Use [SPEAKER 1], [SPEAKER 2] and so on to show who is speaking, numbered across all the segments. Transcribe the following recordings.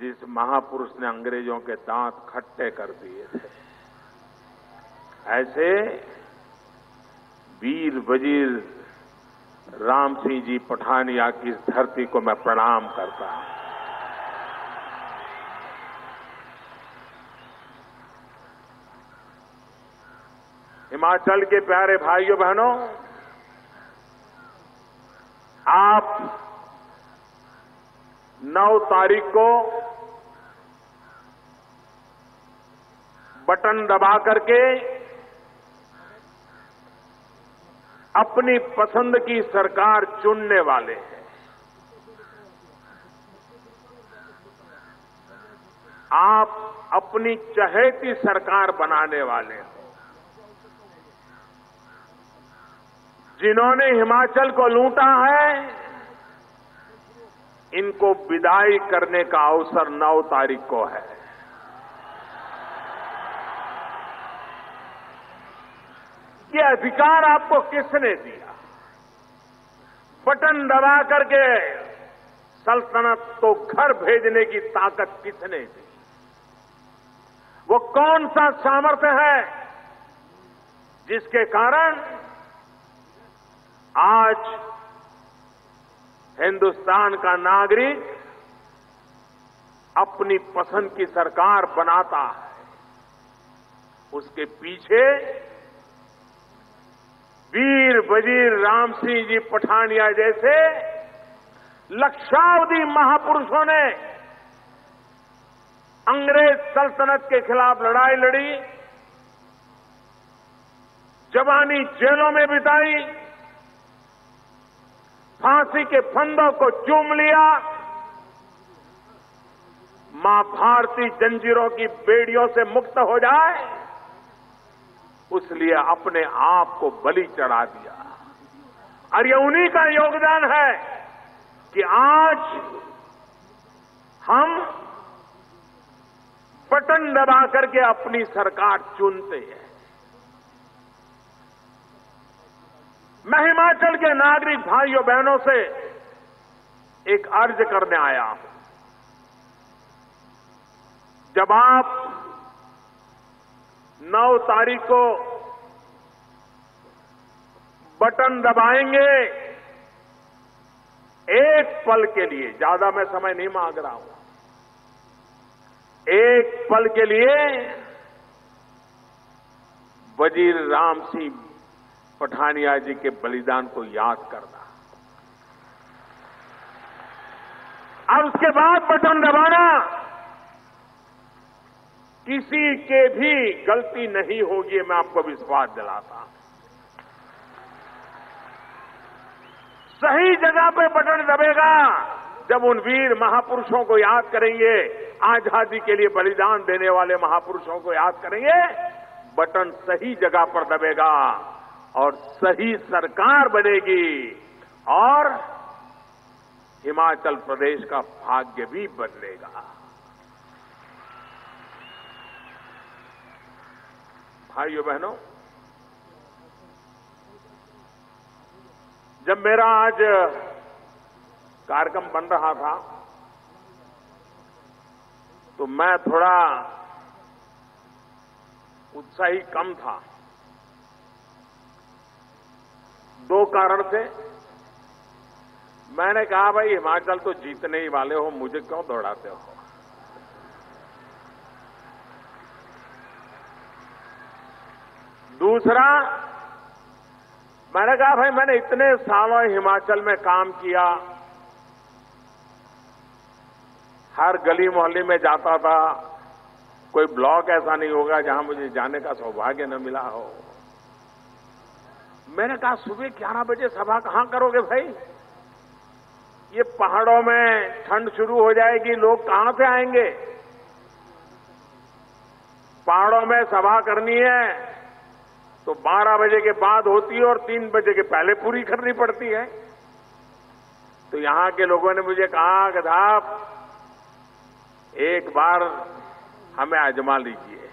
[SPEAKER 1] जिस महापुरुष ने अंग्रेजों के दांत खट्टे कर दिए थे, ऐसे वीर वजीर राम सिंह जी पठानिया की इस धरती को मैं प्रणाम करता हूं। हिमाचल के प्यारे भाइयों बहनों, आप 9 तारीख को बटन दबा करके अपनी पसंद की सरकार चुनने वाले हैं। आप अपनी चहेती सरकार बनाने वाले हैं। जिन्होंने हिमाचल को लूटा है, इनको विदाई करने का अवसर 9 तारीख को है। ये अधिकार आपको किसने दिया? बटन दबा करके सल्तनत को घर भेजने की ताकत किसने दी? वो कौन सा सामर्थ्य है जिसके कारण आज हिंदुस्तान का नागरिक अपनी पसंद की सरकार बनाता है? उसके पीछे वीर वजीर राम सिंह जी पठानिया जैसे लक्षावधि महापुरुषों ने अंग्रेज सल्तनत के खिलाफ लड़ाई लड़ी, जवानी जेलों में बिताई, फांसी के फंदों को चूम लिया, मां भारती जंजीरों की बेड़ियों से मुक्त हो जाए, उसलिए अपने आप को बलि चढ़ा दिया। और ये उन्हीं का योगदान है कि आज हम बटन दबा करके अपनी सरकार चुनते हैं। मैं हिमाचल के नागरिक भाइयों बहनों से एक अर्ज करने आया हूं। जब आप 9 तारीख को बटन दबाएंगे, एक पल के लिए, ज्यादा मैं समय नहीं मांग रहा हूं, एक पल के लिए वजीर राम सिंह पठानिया जी के बलिदान को याद करना, और उसके बाद बटन दबाना। किसी के भी गलती नहीं होगी, मैं आपको विश्वास दिलाता हूं। सही जगह पे बटन दबेगा जब उन वीर महापुरुषों को याद करेंगे, आजादी के लिए बलिदान देने वाले महापुरुषों को याद करेंगे, बटन सही जगह पर दबेगा और सही सरकार बनेगी और हिमाचल प्रदेश का भाग्य भी बदलेगा। भाइयों बहनों, जब मेरा आज कार्यक्रम बन रहा था तो मैं थोड़ा उत्साही कम था। 2 कारण थे। मैंने कहा, भाई हिमाचल तो जीतने ही वाले हो, मुझे क्यों दौड़ाते हो? दूसरा, मैंने कहा, भाई मैंने इतने सालों हिमाचल में काम किया, हर गली मोहल्ले में जाता था, कोई ब्लॉक ऐसा नहीं होगा जहां मुझे जाने का सौभाग्य न मिला हो। मैंने कहा, सुबह 11 बजे सभा कहां करोगे भाई? ये पहाड़ों में ठंड शुरू हो जाएगी, लोग कहां से आएंगे? पहाड़ों में सभा करनी है तो 12 बजे के बाद होती है और 3 बजे के पहले पूरी करनी पड़ती है। तो यहां के लोगों ने मुझे कहा कि साहब एक बार हमें आजमा लीजिए,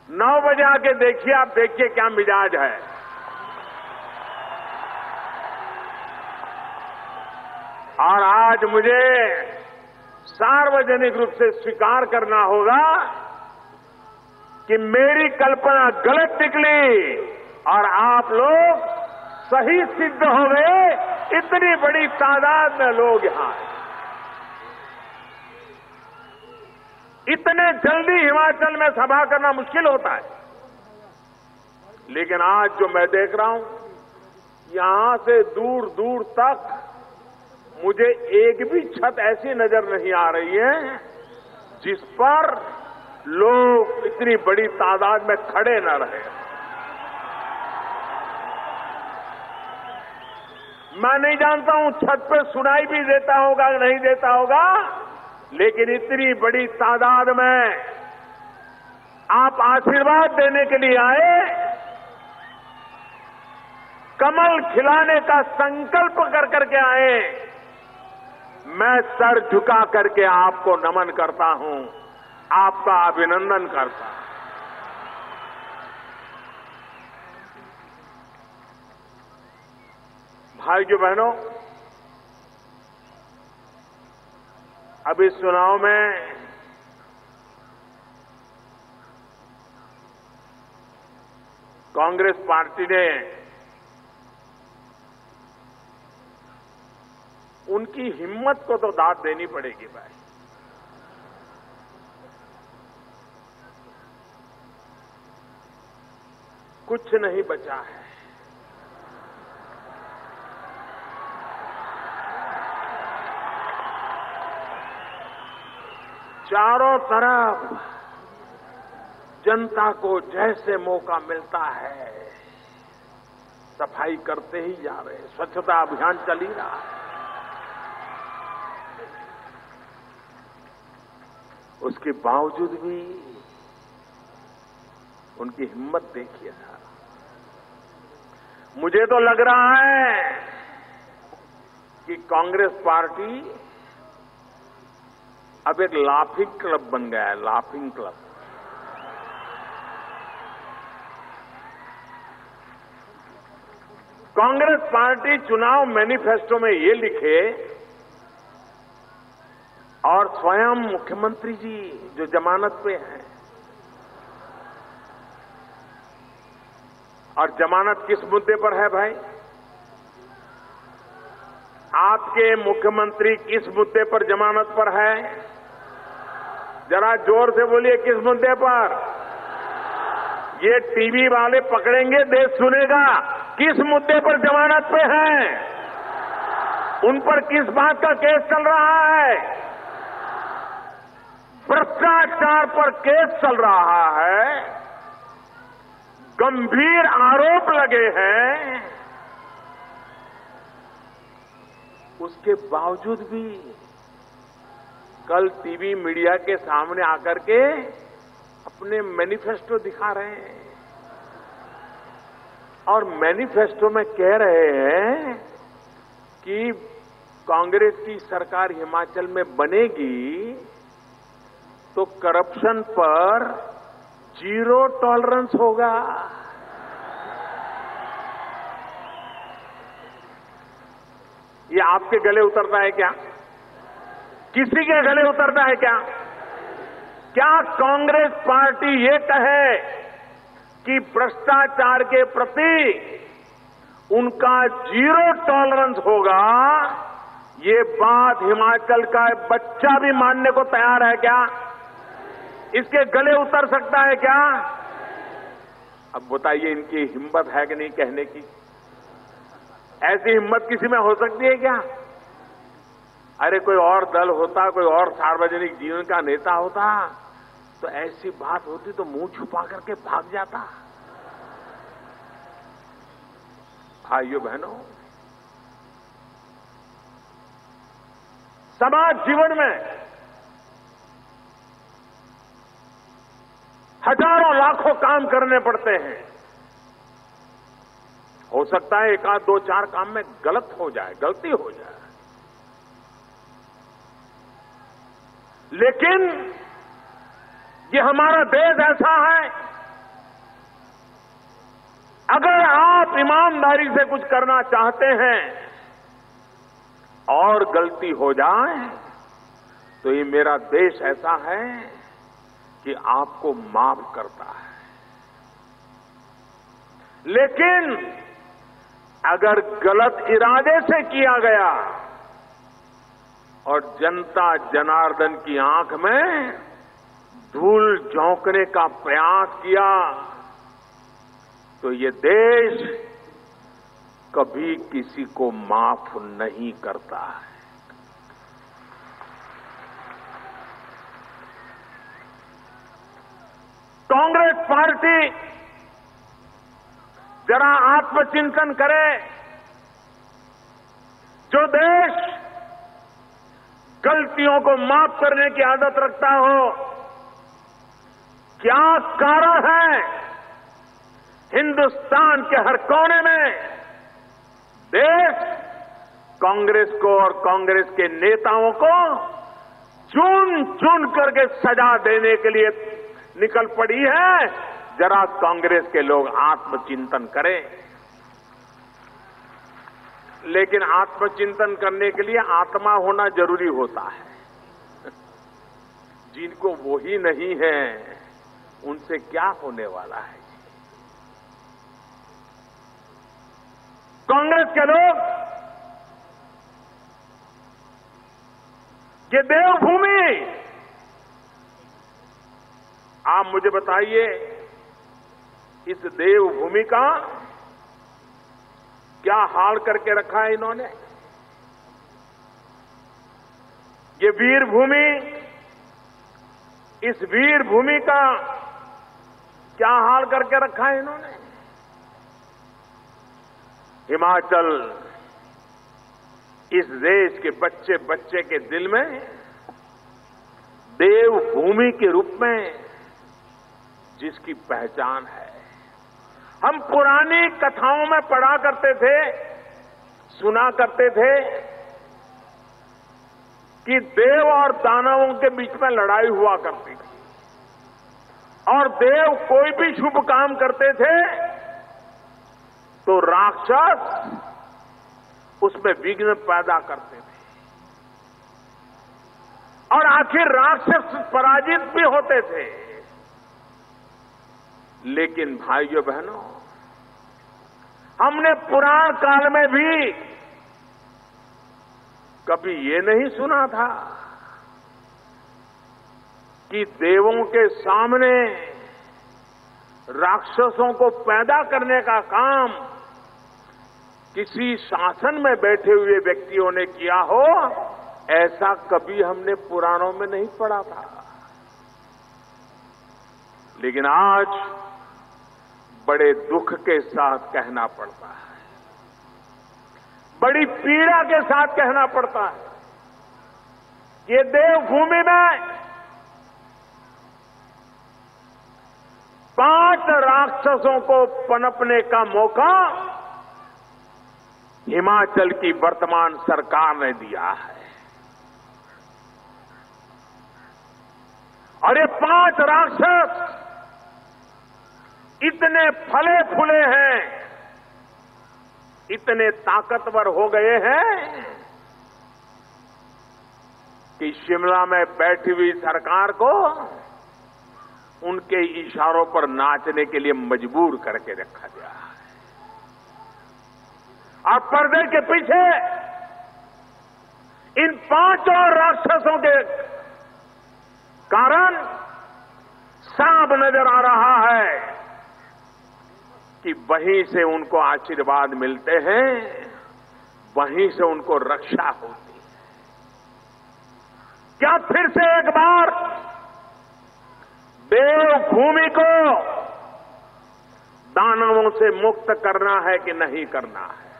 [SPEAKER 1] 9 बजे आके देखिए, आप देखिए क्या मिजाज है। और आज मुझे सार्वजनिक रूप से स्वीकार करना होगा कि मेरी कल्पना गलत निकली और आप लोग सही सिद्ध हो गए। इतनी बड़ी तादाद में लोग यहां आए। इतने जल्दी हिमाचल में सभा करना मुश्किल होता है, लेकिन आज जो मैं देख रहा हूं, यहां से दूर दूर तक मुझे एक भी छत ऐसी नजर नहीं आ रही है जिस पर लोग इतनी बड़ी तादाद में खड़े न रहे। मैं नहीं जानता हूं छत पे सुनाई भी देता होगा कि नहीं देता होगा, लेकिन इतनी बड़ी तादाद में आप आशीर्वाद देने के लिए आए, कमल खिलाने का संकल्प कर करके आए। मैं सर झुका करके आपको नमन करता हूं, आपका अभिनंदन करता हूं। भाइयों बहनों, अब इस चुनाव में कांग्रेस पार्टी ने उनकी हिम्मत को तो दाद देनी पड़ेगी भाई। कुछ नहीं बचा है। चारों तरफ जनता को जैसे मौका मिलता है सफाई करते ही जा रहे हैं। स्वच्छता अभियान चल ही रहा है। उसके बावजूद भी उनकी हिम्मत देखिए सर। मुझे तो लग रहा है कि कांग्रेस पार्टी अब एक लाफिंग क्लब बन गया है। Laughing club. कांग्रेस पार्टी चुनाव मैनिफेस्टो में ये लिखे और स्वयं मुख्यमंत्री जी जो जमानत पे हैं, और जमानत किस मुद्दे पर है भाई? आपके मुख्यमंत्री किस मुद्दे पर जमानत पर है? जरा जोर से बोलिए, किस मुद्दे पर? ये टीवी वाले पकड़ेंगे, देश सुनेगा। किस मुद्दे पर जमानत पे हैं? उन पर किस बात का केस चल रहा है? भ्रष्टाचार पर केस चल रहा है। गंभीर आरोप लगे हैं। उसके बावजूद भी कल टीवी मीडिया के सामने आकर के अपने मैनिफेस्टो दिखा रहे हैं और मैनिफेस्टो में कह रहे हैं कि कांग्रेस की सरकार हिमाचल में बनेगी तो करप्शन पर 0 टॉलरेंस होगा। ये आपके गले उतरता है क्या? किसी के गले उतरता है क्या? क्या कांग्रेस पार्टी ये कहे कि भ्रष्टाचार के प्रति उनका 0 टॉलरेंस होगा? ये बात हिमाचल का बच्चा भी मानने को तैयार है क्या? इसके गले उतर सकता है क्या? अब बताइए, इनकी हिम्मत है कि नहीं कहने की? ऐसी हिम्मत किसी में हो सकती है क्या? अरे कोई और दल होता, कोई और सार्वजनिक जीवन का नेता होता तो ऐसी बात होती तो मुंह छुपा करके भाग जाता। भाइयों बहनों, समाज जीवन में हजारों लाखों काम करने पड़ते हैं। हो सकता है 1 आध 2 4 काम में गलत हो जाए, गलती हो जाए, लेकिन ये हमारा देश ऐसा है, अगर आप ईमानदारी से कुछ करना चाहते हैं और गलती हो जाए तो ये मेरा देश ऐसा है कि आपको माफ करता है। लेकिन अगर गलत इरादे से किया गया और जनता जनार्दन की आंख में धूल झोंकने का प्रयास किया तो ये देश कभी किसी को माफ नहीं करता है। कांग्रेस पार्टी जरा आत्मचिंतन करे। जो देश गलतियों को माफ करने की आदत रखता हो, क्या कारण है हिंदुस्तान के हर कोने में देश कांग्रेस को और कांग्रेस के नेताओं को चुन चुन करके सजा देने के लिए निकल पड़ी है। जरा कांग्रेस के लोग आत्मचिंतन करें। लेकिन आत्मचिंतन करने के लिए आत्मा होना जरूरी होता है। जिनको वो ही नहीं है उनसे क्या होने वाला है। कांग्रेस के लोग ये देवभूमि, आप मुझे बताइए इस देवभूमि का क्या हाल करके रखा है इन्होंने। ये वीर भूमि, इस वीर भूमि का क्या हाल करके रखा है इन्होंने। हिमाचल इस देश के बच्चे बच्चे के दिल में देवभूमि के रूप में जिसकी पहचान है। हम पुरानी कथाओं में पढ़ा करते थे, सुना करते थे कि देव और दानवों के बीच में लड़ाई हुआ करती थी और देव कोई भी शुभ काम करते थे तो राक्षस उसमें विघ्न पैदा करते थे और आखिर राक्षस पराजित भी होते थे। लेकिन भाइयों बहनों, हमने पुराण काल में भी कभी ये नहीं सुना था कि देवों के सामने राक्षसों को पैदा करने का काम किसी शासन में बैठे हुए व्यक्तियों ने किया हो। ऐसा कभी हमने पुराणों में नहीं पढ़ा था। लेकिन आज बड़े दुख के साथ कहना पड़ता है, बड़ी पीड़ा के साथ कहना पड़ता है। ये देवभूमि में 5 राक्षसों को पनपने का मौका हिमाचल की वर्तमान सरकार ने दिया है और ये 5 राक्षस इतने फले फूले हैं, इतने ताकतवर हो गए हैं कि शिमला में बैठी हुई सरकार को उनके इशारों पर नाचने के लिए मजबूर करके रखा गया है। और पर्दे के पीछे इन 5 राक्षसों के कारण साफ नजर आ रहा है कि वहीं से उनको आशीर्वाद मिलते हैं, वहीं से उनको रक्षा होती है। क्या फिर से एक बार देवभूमि को दानवों से मुक्त करना है कि नहीं करना है?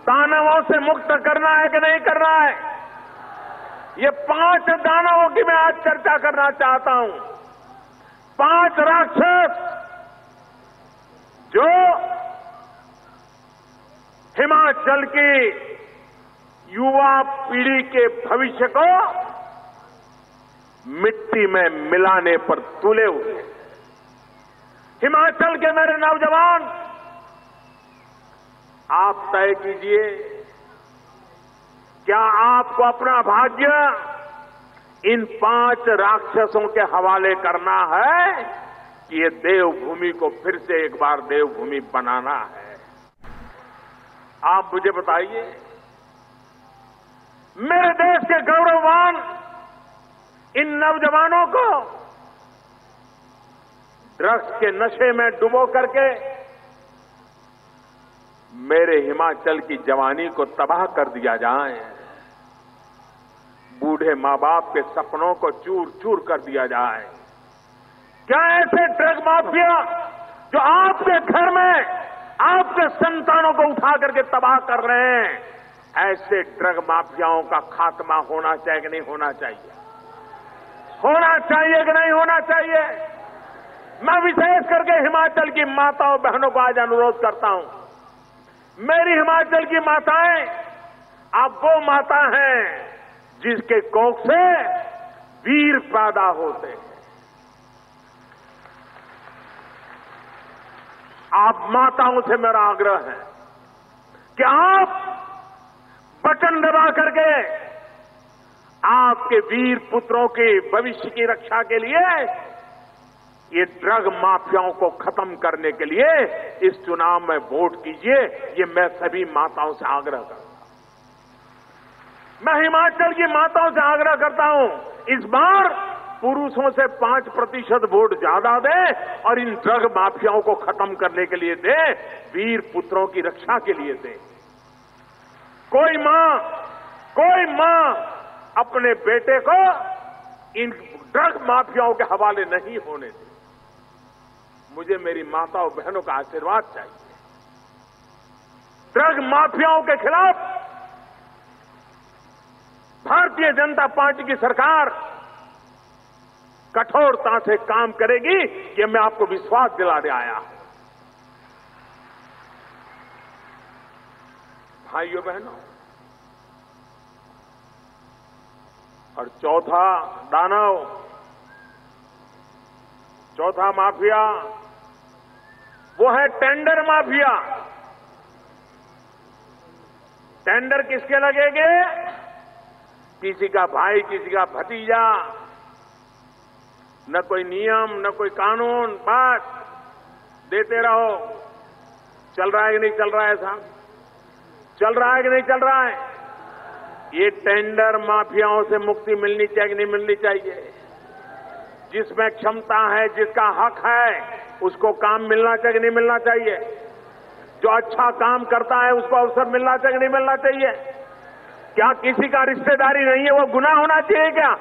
[SPEAKER 1] दानवों से मुक्त करना है कि नहीं करना है? ये 5 दानवों की मैं आज चर्चा करना चाहता हूं। 5 राक्षस जो हिमाचल की युवा पीढ़ी के भविष्य को मिट्टी में मिलाने पर तुले हुए। हिमाचल के मेरे नौजवान, आप तय कीजिए क्या आपको अपना भाग्य इन 5 राक्षसों के हवाले करना है कि ये देवभूमि को फिर से एक बार देवभूमि बनाना है? आप मुझे बताइए। मेरे देश के गौरववान इन नौजवानों को ड्रग्स के नशे में डुबो करके मेरे हिमाचल की जवानी को तबाह कर दिया जाए, बूढ़े मां बाप के सपनों को चूर चूर कर दिया जाए? क्या ऐसे ड्रग माफिया जो आपके घर में आपके संतानों को उठा करके तबाह कर रहे हैं, ऐसे ड्रग माफियाओं का खात्मा होना चाहिए कि नहीं होना चाहिए? होना चाहिए कि नहीं होना चाहिए? मैं विशेष करके हिमाचल की माताओं बहनों को आज अनुरोध करता हूं। मेरी हिमाचल की माताएं, आप वो माता हैं जिसके कोख से वीर पैदा होते हैं। आप माताओं से मेरा आग्रह है कि आप बटन दबा करके आपके वीर पुत्रों के भविष्य की रक्षा के लिए ये ड्रग माफियाओं को खत्म करने के लिए इस चुनाव में वोट कीजिए। ये मैं सभी माताओं से आग्रह करता हूं। मैं हिमाचल की माताओं से आग्रह करता हूं, इस बार पुरुषों से 5% वोट ज्यादा दें और इन ड्रग माफियाओं को खत्म करने के लिए दें, वीर पुत्रों की रक्षा के लिए दें। कोई मां अपने बेटे को इन ड्रग माफियाओं के हवाले नहीं होने दे। मुझे मेरी माताओं बहनों का आशीर्वाद चाहिए। ड्रग माफियाओं के खिलाफ भारतीय जनता पार्टी की सरकार कठोरता से काम करेगी, ये मैं आपको विश्वास दिलाने आया हूं। भाइयों बहनों, और चौथा दानव, चौथा माफिया वो है टेंडर माफिया। टेंडर किसके लगेंगे? किसी का भाई, किसी का भतीजा, न कोई नियम न कोई कानून, बस देते रहो। चल रहा है कि नहीं चल रहा है साहब? चल रहा है कि नहीं चल रहा है? ये टेंडर माफियाओं से मुक्ति मिलनी चाहिए कि नहीं मिलनी चाहिए? जिसमें क्षमता है, जिसका हक है, उसको काम मिलना चाहिए कि नहीं मिलना चाहिए? जो अच्छा काम करता है उसको अवसर मिलना चाहिए कि नहीं मिलना चाहिए? क्या किसी का रिश्तेदारी नहीं है वो गुनाह होना चाहिए क्या?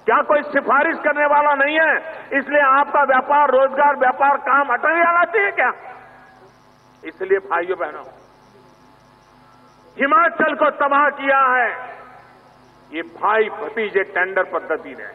[SPEAKER 1] क्या कोई सिफारिश करने वाला नहीं है इसलिए आपका व्यापार, रोजगार, व्यापार, काम अटक जाना चाहिए क्या? इसलिए भाइयों बहनों, हिमाचल को तबाह किया है ये भाई भतीजे टेंडर पद्धति ने।